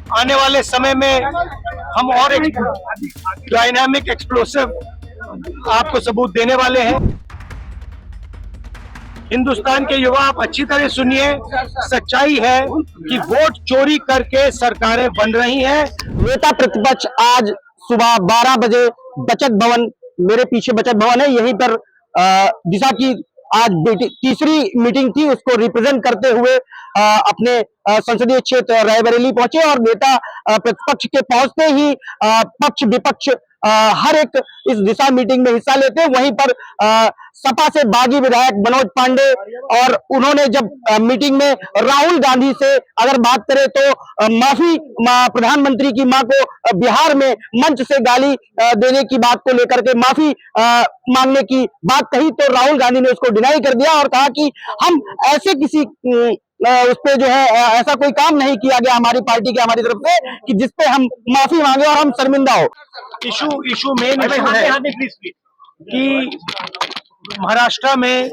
आने वाले समय में हम और एक डायनामिक एक्सप्लोसिव आपको सबूत देने वाले हैं। हिंदुस्तान के युवा, आप अच्छी तरह सुनिए, सच्चाई है कि वोट चोरी करके सरकारें बन रही हैं। नेता प्रतिपक्ष आज सुबह 12 बजे बचत भवन, मेरे पीछे बचत भवन है, यहीं पर दिशा की आज तीसरी मीटिंग थी, उसको रिप्रेजेंट करते हुए अपने संसदीय क्षेत्र रायबरेली पहुंचे और नेता प्रतिपक्ष के पहुंचते ही पक्ष विपक्ष हर एक इस दिशा मीटिंग में हिस्सा लेते हैं। वहीं पर सपा से बागी विधायक मनोज पांडे, और उन्होंने जब मीटिंग में राहुल गांधी से अगर बात करें तो माफी, प्रधानमंत्री की मां को बिहार में मंच से गाली देने की बात को लेकर के माफी मांगने की बात कही, तो राहुल गांधी ने उसको डिनाई कर दिया और कहा कि हम ऐसे किसी उस पे जो है ऐसा कोई काम नहीं किया गया हमारी पार्टी के, हमारी तरफ से, कि जिसपे हम माफी मांगे और हम शर्मिंदा हो। इशू मेन है कि महाराष्ट्र में,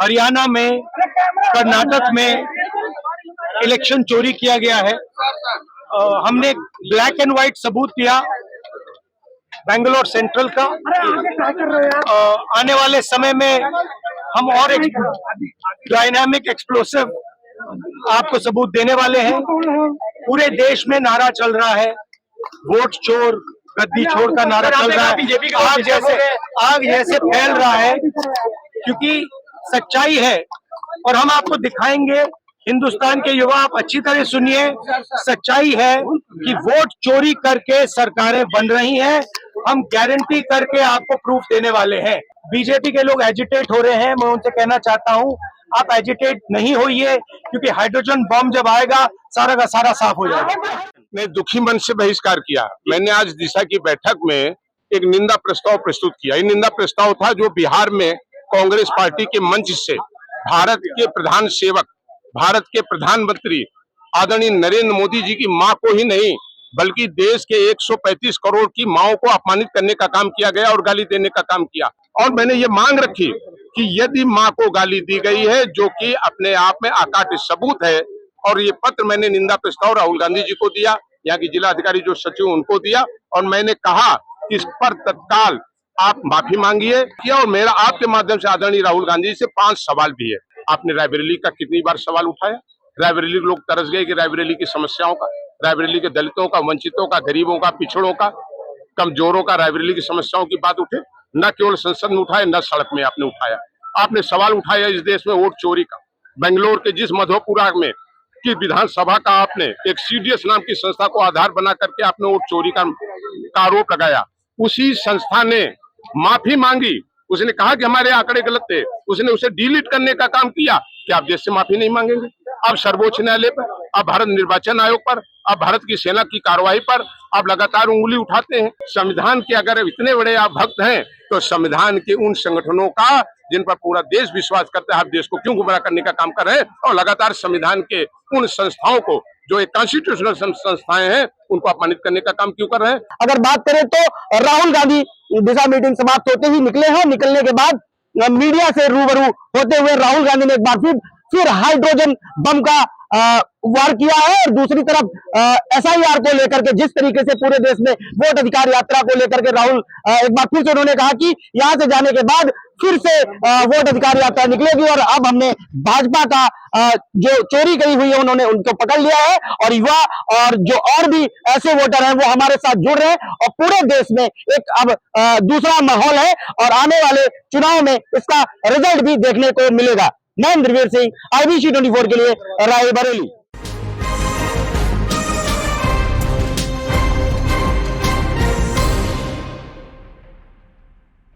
हरियाणा में, कर्नाटक में इलेक्शन चोरी किया गया है। हमने ब्लैक एंड व्हाइट सबूत दिया बेंगलोर सेंट्रल का। आने वाले समय में हम और एक डायनामिक एक्सप्लोसिव आपको सबूत देने वाले हैं। पूरे देश में नारा चल रहा है, वोट चोर गद्दी छोड़ का नारा चल रहा है, आग जैसे फैल रहा है, क्योंकि सच्चाई है और हम आपको दिखाएंगे। हिंदुस्तान के युवा, आप अच्छी तरह सुनिए, सच्चाई है कि वोट चोरी करके सरकारें बन रही हैं। हम गारंटी करके आपको प्रूफ देने वाले हैं। बीजेपी के लोग एजिटेट हो रहे हैं, मैं उनसे कहना चाहता हूं आप एजिटेट नहीं होइए, क्योंकि हाइड्रोजन बम जब आएगा सारा का सारा साफ हो जाएगा। ने दुखी मन से बहिष्कार किया। मैंने आज दिशा की बैठक में एक निंदा प्रस्ताव प्रस्तुत किया। ये निंदा प्रस्ताव था जो बिहार में कांग्रेस पार्टी के मंच से भारत के प्रधान सेवक, भारत के प्रधानमंत्री आदरणीय नरेंद्र मोदी जी की मां को ही नहीं बल्कि देश के 135 करोड़ की माओं को अपमानित करने का काम किया गया और गाली देने का काम किया। और मैंने ये मांग रखी कि यदि मां को गाली दी गई है, जो कि अपने आप में अकाट्य सबूत है, और ये पत्र मैंने निंदा प्रस्ताव राहुल गांधी जी को दिया, यहाँ की जिलाधिकारी जो सचिव उनको दिया, और मैंने कहा कि इस पर तत्काल आप माफी मांगिए। और मेरा आपके माध्यम से आदरणीय राहुल गांधी जी से 5 सवाल भी है। आपने रायबरेली का कितनी बार सवाल उठाया? रायबरेली के लोग तरस गए कि रायबरेली की समस्याओं का, रायबरेली के दलितों का, वंचितों का, गरीबों का, पिछड़ों का, कमजोरों का, रायबरेली की समस्याओं की बात उठे। न केवल संसद में उठाए, न सड़क में आपने उठाया। आपने सवाल उठाया इस देश में वोट चोरी का। बेंगलोर के जिस मधोपुरा में की विधानसभा का आपने एक सीडीएस नाम की संस्था को आधार बना करके आपने वोट चोरी का आरोप लगाया, उसी संस्था ने माफी मांगी। उसने कहा कि हमारे आंकड़े गलत थे, उसने उसे डिलीट करने का काम किया। कि आप देश से माफी नहीं मांगेंगे? अब सर्वोच्च न्यायालय पर, अब भारत निर्वाचन आयोग पर, अब भारत की सेना की कार्रवाई पर आप लगातार उंगली उठाते हैं। संविधान के अगर इतने बड़े आप भक्त हैं तो संविधान के उन संगठनों का जिन पर पूरा देश विश्वास करता है, आप देश को क्यों गुमराह करने का काम कर रहे हैं? और लगातार संविधान के उन संस्थाओं को जो एक कॉन्स्टिट्यूशनल संस्थाएं हैं, उनको अपमानित करने का काम क्यों कर रहे हैं? अगर बात करें तो राहुल गांधी दिशा मीटिंग समाप्त होते ही निकले हैं। निकलने के बाद मीडिया से रूबरू होते हुए राहुल गांधी ने एक बार फिर हाइड्रोजन बम का वार किया है। और दूसरी तरफ एसआईआर को लेकर के जिस तरीके से पूरे देश में वोट अधिकार यात्रा को लेकर के राहुल एक बार फिर से उन्होंने कहा कि यहां से जाने के बाद फिर से वोट अधिकार यात्रा निकलेगी, और अब हमने भाजपा का जो चोरी करी हुई है उन्होंने उनको पकड़ लिया है, और युवा और जो और भी ऐसे वोटर हैं वो हमारे साथ जुड़ रहे हैं, और पूरे देश में एक अब दूसरा माहौल है, और आने वाले चुनाव में इसका रिजल्ट भी देखने को मिलेगा। मैं इंद्रवीर सिंह, IBC 24 के लिए रायबरेली।